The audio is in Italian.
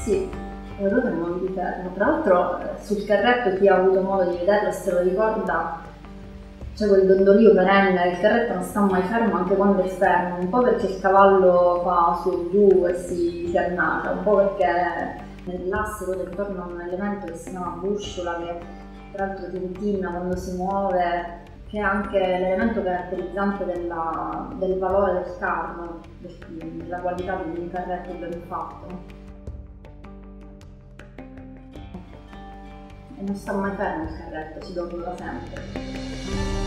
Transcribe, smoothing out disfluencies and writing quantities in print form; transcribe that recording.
Sì, le ruote non di ferro. Tra l'altro sul carretto chi ha avuto modo di vederlo se lo ricorda, c'è quel dondolio perenne, il carretto non sta mai fermo anche quando è fermo, un po' perché il cavallo fa su e giù e si annaccia, un po' perché nell'asse ruota intorno a un elemento che si chiama busciola, che tra l'altro tintinna quando si muove, che è anche l'elemento caratterizzante del valore del carro, della qualità di un carretto ben fatto. E non sta mai fermo il carretto, si dondola sempre.